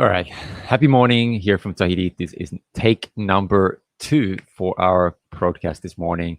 All right. Happy morning here from Tahiti. This is take number 2 for our broadcast this morning.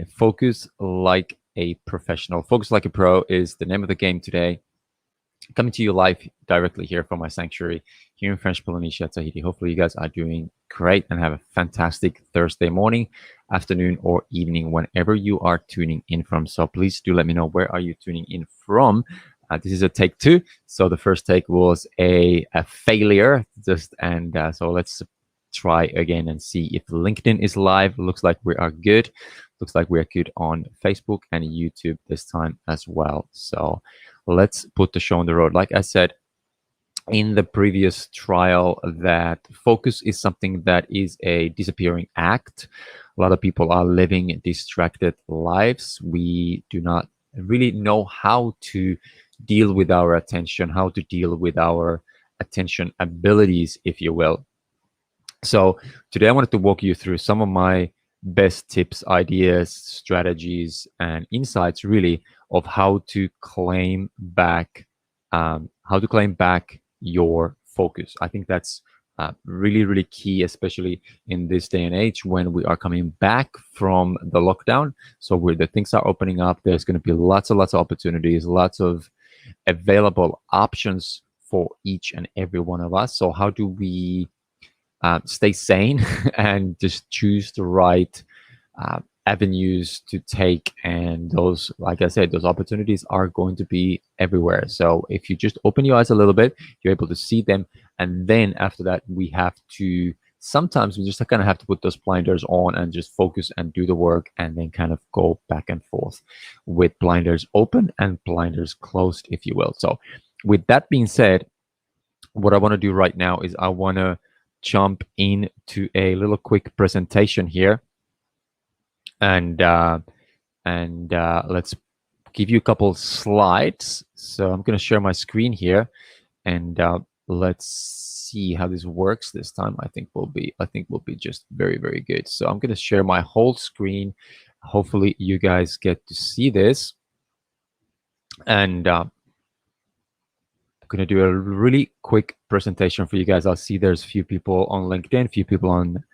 Focus like a professional. Focus like a pro is the name of the game today. Coming to you live directly here from my sanctuary here in French Polynesia, Tahiti. Hopefully you guys are doing great and have a fantastic Thursday morning, afternoon, or evening, whenever you are tuning in from. So please do let me know, where are you tuning in from? This is a take 2. So the first take was a failure. So let's try again and see if LinkedIn is live. Looks like we are good. Looks like we are good on Facebook and YouTube this time as well. So let's put the show on the road. Like I said in the previous trial, that focus is something that is a disappearing act. A lot of people are living distracted lives. We do not really know how to deal with our attention, how to deal with our attention abilities, if you will. So today I wanted to walk you through some of my best tips, ideas, strategies, and insights, really, of how to claim back your focus. I think that's really, really key, especially in this day and age when we are coming back from the lockdown. So where the things are opening up, there's going to be lots of opportunities, lots of available options for each and every one of us. So how do we stay sane and just choose the right avenues to take? And those, like I said, those opportunities are going to be everywhere. So if you just open your eyes a little bit, you're able to see them. And then after that, sometimes we just kind of have to put those blinders on and just focus and do the work, and then kind of go back and forth with blinders open and blinders closed, if you will. So with that being said, what I want to do right now is I want to jump into a little quick presentation here, and let's give you a couple slides. So I'm going to share my screen here, and let's see how this works this time. I think we'll be just very, very good. So I'm going to share my whole screen. Hopefully you guys get to see this, and I'm going to do a really quick presentation for you guys. I'll see there's a few people on LinkedIn, a few people on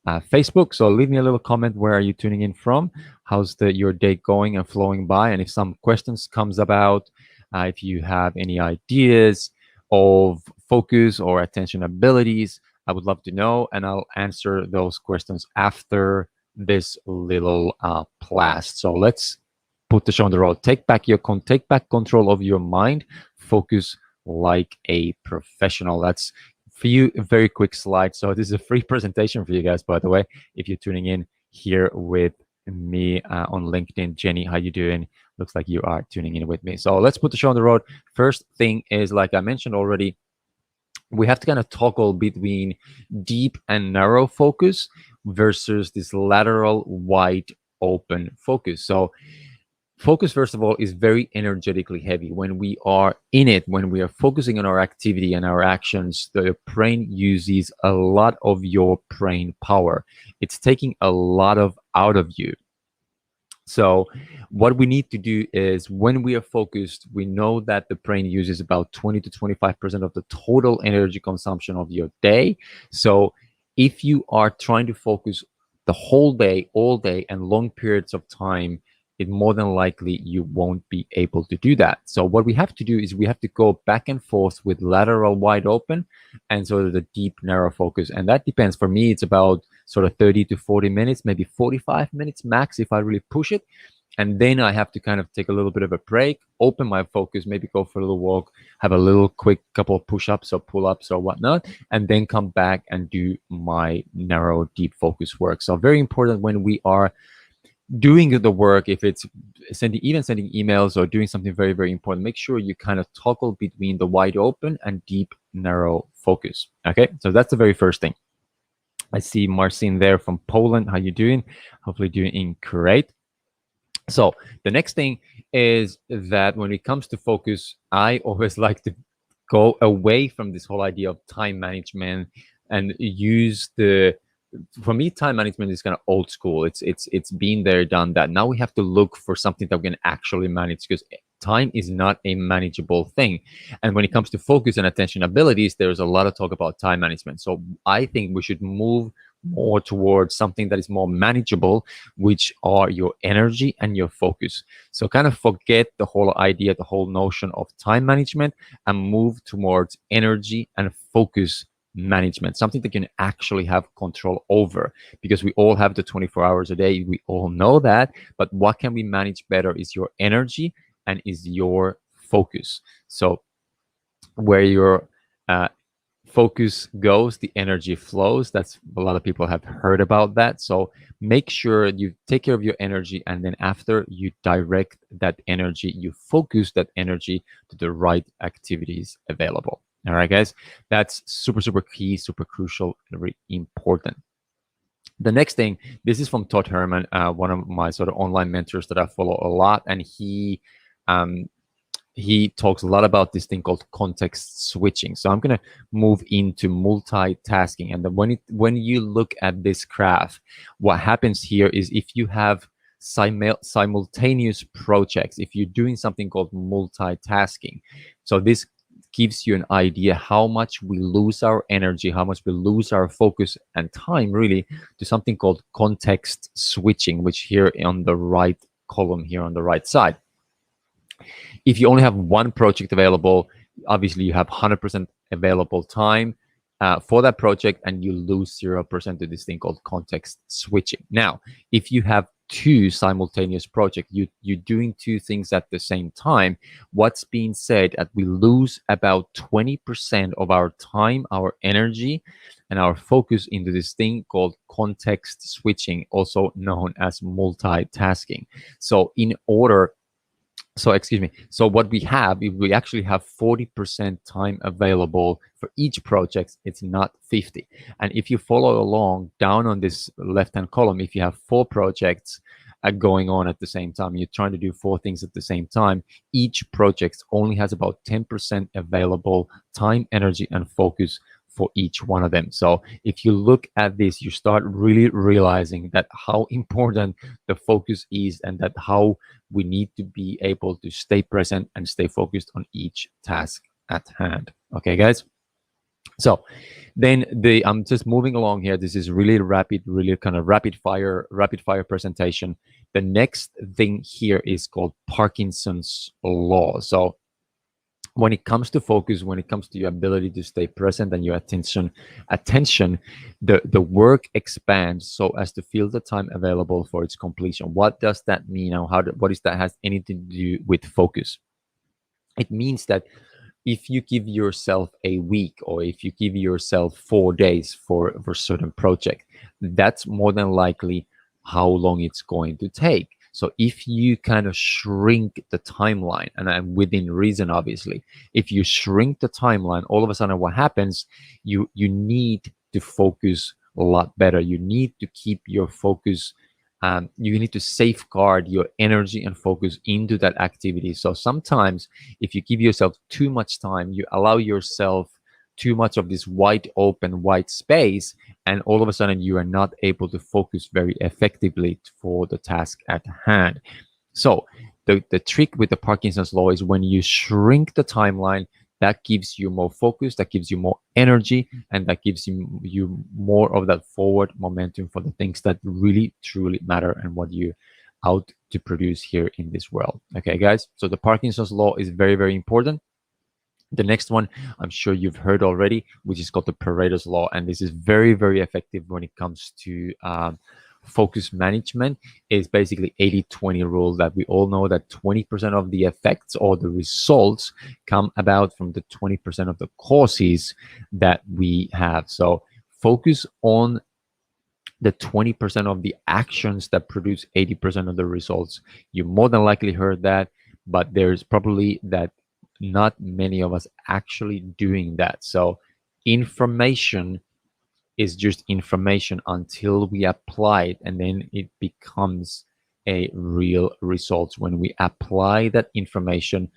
Facebook. So leave me a little comment. Where are you tuning in from? How's your day going and flowing by? And if some questions comes about, if you have any ideas of focus or attention abilities, I would love to know, and I'll answer those questions after this little blast. So let's put the show on the road. Take back control of your mind. Focus like a professional. That's for you a very quick slide. So this is a free presentation for you guys, by the way, if you're tuning in here with me on LinkedIn. Jenny, how you doing? Looks like you are tuning in with me. So let's put the show on the road. First thing is, like I mentioned already, we have to kind of toggle between deep and narrow focus versus this lateral wide open focus. So focus, first of all, is very energetically heavy. When we are in it, when we are focusing on our activity and our actions, the brain uses a lot of your brain power. It's taking a lot out of you. So what we need to do is, when we are focused, we know that the brain uses about 20 to 25% of the total energy consumption of your day. So if you are trying to focus the whole day, all day, and long periods of time, it more than likely you won't be able to do that. So what we have to do is we have to go back and forth with lateral wide open and sort of the deep narrow focus. And that depends. For me, it's about sort of 30 to 40 minutes, maybe 45 minutes max if I really push it. And then I have to kind of take a little bit of a break, open my focus, maybe go for a little walk, have a little quick couple of push-ups or pull-ups or whatnot, and then come back and do my narrow, deep focus work. So very important when we are doing the work, if it's sending emails or doing something very, very important, make sure you kind of toggle between the wide open and deep narrow focus. Okay, so that's the very first thing. I see Marcin there from Poland. How you doing? Hopefully doing great. So the next thing is that when it comes to focus, I always like to go away from this whole idea of time management and use for me, time management is kind of old school. It's been there, done that. Now we have to look for something that we can actually manage, because Time is not a manageable thing. And when it comes to focus and attention abilities, there's a lot of talk about time management. So I think we should move more towards something that is more manageable, which are your energy and your focus. So kind of forget the whole idea, the whole notion of time management, and move towards energy and focus management, something that you can actually have control over, because we all have the 24 hours a day. We all know that. But what can we manage better is your energy and is your focus. So where your focus goes, the energy flows. That's a lot of people have heard about that. So make sure you take care of your energy, and then after you direct that energy, you focus that energy to the right activities available. All right, guys, that's super, super key, super crucial, very important. The next thing, this is from Todd Herman, one of my sort of online mentors that I follow a lot, and um, he talks a lot about this thing called context switching. So I'm going to move into multitasking. And when you look at this graph, what happens here is if you have simultaneous projects, if you're doing something called multitasking, so this gives you an idea how much we lose our energy, how much we lose our focus and time really to something called context switching, which here on the right column here on the right side. If you only have one project available, obviously you have 100% available time for that project, and you lose 0% to this thing called context switching. Now, if you have two simultaneous projects, you're doing two things at the same time, what's being said that we lose about 20% of our time, our energy, and our focus into this thing called context switching, also known as multitasking. So so what we have, if we actually have 40% time available for each project, it's not 50. And if you follow along down on this left-hand column, if you have 4 projects going on at the same time, you're trying to do 4 things at the same time, each project only has about 10% available time, energy, and focus for each one of them. So if you look at this, you start really realizing that how important the focus is, and that how we need to be able to stay present and stay focused on each task at hand. Okay, guys? So then I'm just moving along here. This is really rapid, really kind of rapid fire presentation. The next thing here is called Parkinson's Law. So when it comes to focus, when it comes to your ability to stay present and your attention, the work expands so as to fill the time available for its completion. What does that mean? And what is that has anything to do with focus? It means that if you give yourself a week, or if you give yourself 4 days for a certain project, that's more than likely how long it's going to take. So if you kind of shrink the timeline, and I'm within reason, obviously, if you shrink the timeline, all of a sudden what happens, you need to focus a lot better. You need to keep your focus. You need to safeguard your energy and focus into that activity. So sometimes if you give yourself too much time, you allow yourself too much of this wide open white space, and all of a sudden you are not able to focus very effectively for the task at hand. So the trick with the Parkinson's Law is when you shrink the timeline, that gives you more focus, that gives you more energy, and that gives you more of that forward momentum for the things that really truly matter and what you out to produce here in this world. Okay, guys? So the Parkinson's Law is very, very important. The next one, I'm sure you've heard already, which is called the Paretos Law. And this is very, very effective when it comes to focus management. Is basically 80-20 rule that we all know that 20% of the effects or the results come about from the 20% of the causes that we have. So focus on the 20% of the actions that produce 80% of the results. You more than likely heard that, but there's probably that not many of us actually doing that. So information is just information until we apply it, and then it becomes a real result when we apply that information,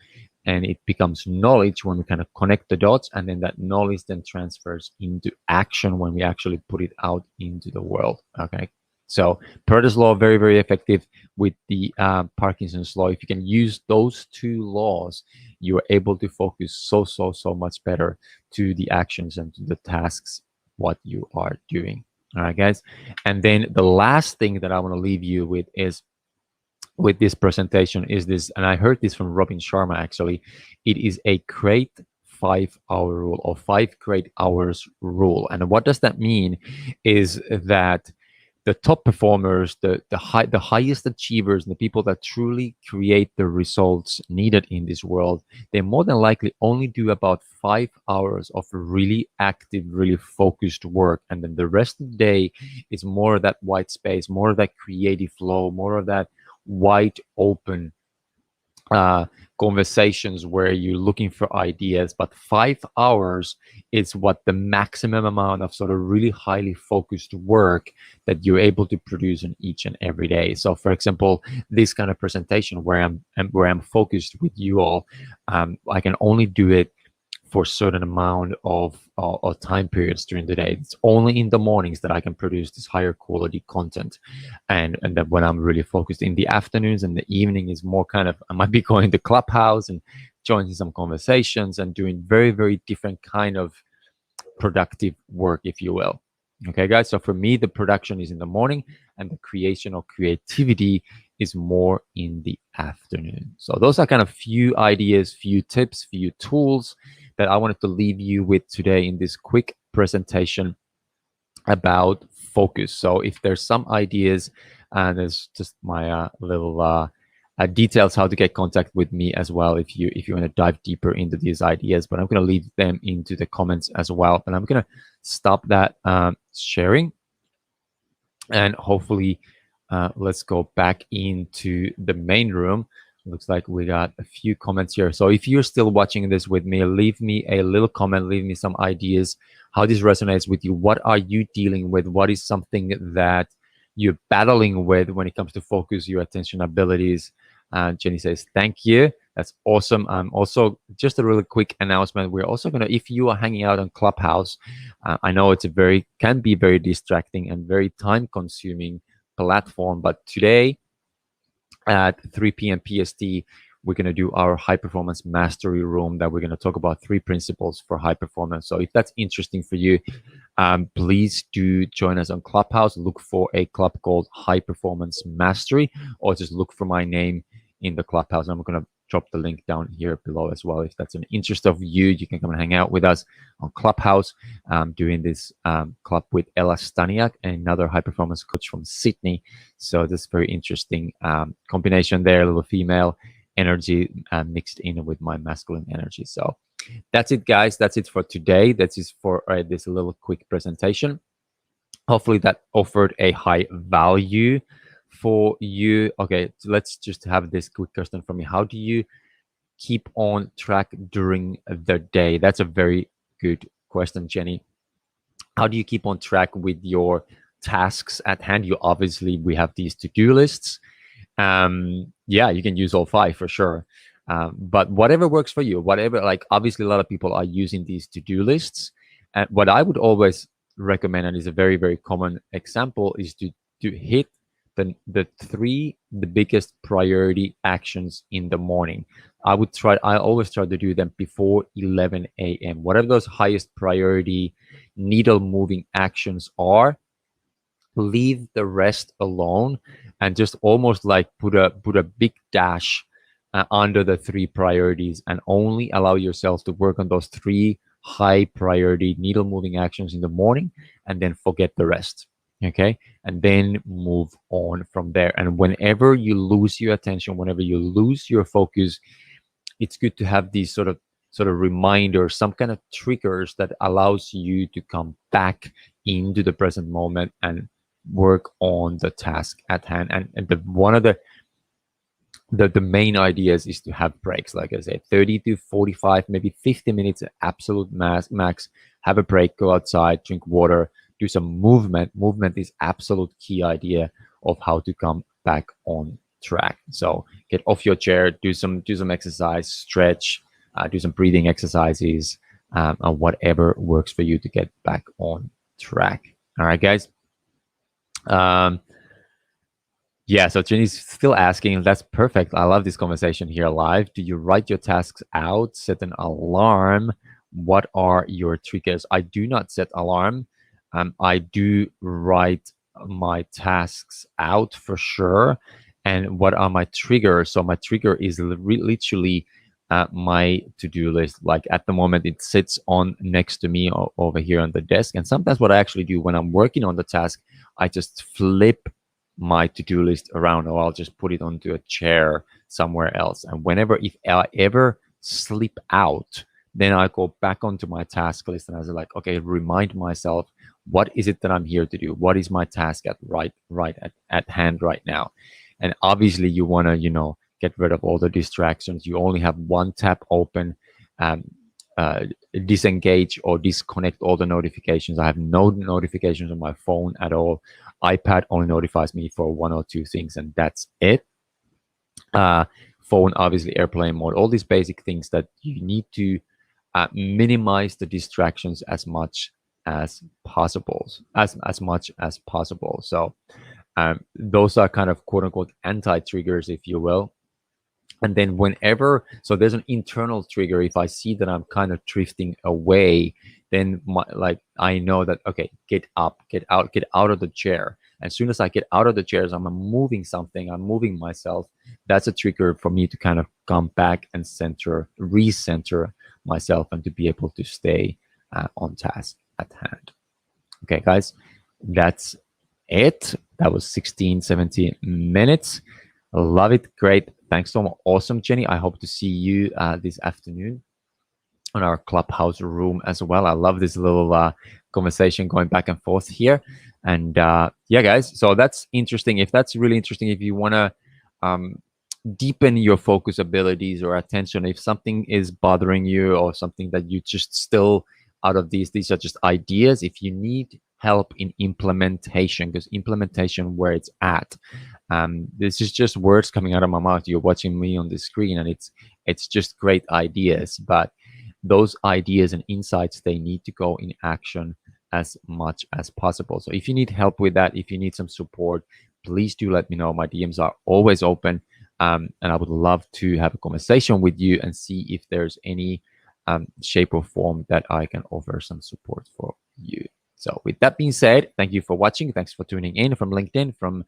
and it becomes knowledge when we kind of connect the dots, and then that knowledge then transfers into action when we actually put it out into the world. Okay, So Paretos Law, very, very effective with the Parkinson's Law. If you can use those two laws, you are able to focus so much better to the actions and to the tasks what you are doing. All right, guys. And then the last thing that I want to leave you with this presentation is this, and I heard this from Robin Sharma actually. It is a great 5-hour rule, or 5 great hours rule. And what does that mean is that the top performers, the highest achievers, and the people that truly create the results needed in this world, they more than likely only do about 5 hours of really active, really focused work, and then the rest of the day is more of that white space, more of that creative flow, more of that wide open uh, conversations where you're looking for ideas. But 5 hours is what the maximum amount of sort of really highly focused work that you're able to produce in each and every day. So for example, this kind of presentation where I'm focused with you all, I can only do it for a certain amount of time periods during the day. It's only in the mornings that I can produce this higher quality content, and that when I'm really focused. In the afternoons and the evening is more kind of, I might be going to Clubhouse and joining some conversations and doing very different kind of productive work, if you will. Okay, guys. So for me, the production is in the morning, and the creation or creativity is more in the afternoon. So those are kind of few ideas, few tips, few tools that I wanted to leave you with today in this quick presentation about focus. So if there's some ideas, and there's just my little details how to get contact with me as well if you want to dive deeper into these ideas, but I'm going to leave them into the comments as well. And I'm going to stop that sharing, and hopefully let's go back into the main room. Looks like we got a few comments here. So if you're still watching this with me, leave me a little comment, leave me some ideas, how this resonates with you. What are you dealing with? What is something that you're battling with when it comes to focus, your attention abilities? Jenny says, thank you. That's awesome. Also, just a really quick announcement. We're also going to, if you are hanging out on Clubhouse, I know it's can be very distracting and very time consuming platform, but today at 3 p.m. PST, we're going to do our high performance mastery room that we're going to talk about 3 principles for high performance. So if that's interesting for you, please do join us on Clubhouse. Look for a club called High Performance Mastery, or just look for my name in the Clubhouse. I'm going to drop the link down here below as well. If that's an interest of you, you can come and hang out with us on Clubhouse. Doing this club with Ella Staniak, another high performance coach from Sydney. So this very interesting combination there, a little female energy mixed in with my masculine energy. So that's it, guys. That's it for today. That is for this little quick presentation. Hopefully that offered a high value for you. Okay, so let's just have this quick question from me. How do you keep on track during the day? That's a very good question, Jenny. How do you keep on track with your tasks at hand? We have these to-do lists. Yeah, you can use all 5 for sure. But whatever works for you, like obviously a lot of people are using these to-do lists. And what I would always recommend, and is a very common example, is to hit the biggest priority actions in the morning. I always try to do them before 11 a.m. Whatever those highest priority needle moving actions are, leave the rest alone, and just almost like put a big dash under the 3 priorities, and only allow yourself to work on those 3 high priority needle moving actions in the morning, and then forget the rest. Okay, and then move on from there. And whenever you lose your attention, whenever you lose your focus, it's good to have these sort of reminders, some kind of triggers that allows you to come back into the present moment and work on the task at hand. And one of the main ideas is to have breaks, like I said, 30 to 45, maybe 50 minutes, absolute max. Have a break, go outside, drink water, do some movement. Movement is absolute key idea of how to come back on track. So get off your chair, do some exercise, stretch, do some breathing exercises, and whatever works for you to get back on track. All right, guys. Yeah, so Jenny's still asking. That's perfect. I love this conversation here live. Do you write your tasks out, set an alarm? What are your triggers? I do not set alarm. I do write my tasks out for sure. And what are my triggers? So my trigger is literally my to-do list. Like at the moment, it sits on next to me over here on the desk. And sometimes what I actually do when I'm working on the task, I just flip my to-do list around, or I'll just put it onto a chair somewhere else. And whenever, if I ever slip out, then I go back onto my task list and I was like, okay, remind myself, what is it that I'm here to do? What is my task at hand right now? And obviously you want to, get rid of all the distractions. You only have one tab open. Um, Disengage or disconnect all the notifications. I have no notifications on my phone at all. iPad only notifies me for one or two things, and that's it. Phone, obviously, airplane mode, all these basic things that you need to minimize the distractions as much as possible, as much as possible. So those are kind of quote unquote anti-triggers, if you will. And then whenever, so there's an internal trigger. If I see that I'm kind of drifting away, then I know that, okay, get up, get out of the chair. As soon as I get out of the chairs, I'm moving something, I'm moving myself. That's a trigger for me to kind of come back and recenter myself and to be able to stay on task at hand. Okay, guys, that's it. That was 16, 17 minutes. Love it. Great. Thanks so much. Awesome, Jenny. I hope to see you this afternoon on our Clubhouse room as well. I love this little conversation going back and forth here. And yeah, guys, so that's interesting. If that's really interesting, if you want to deepen your focus abilities or attention, if something is bothering you or something that you just still out of these are just ideas. If you need help in implementation, because implementation where it's at, this is just words coming out of my mouth. You're watching me on the screen, and it's just great ideas, but those ideas and insights, they need to go in action as much as possible. So if you need help with that, if you need some support, please do let me know. My DMs are always open, and I would love to have a conversation with you and see if there's any shape or form that I can offer some support for you. So with that being said, thank you for watching. Thanks for tuning in from LinkedIn, from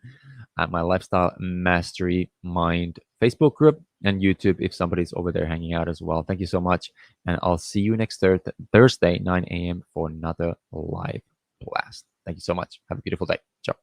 my Lifestyle Mastery Mind Facebook group, and YouTube if somebody's over there hanging out as well. Thank you so much. And I'll see you next Thursday, 9 a.m. for another live blast. Thank you so much. Have a beautiful day. Ciao.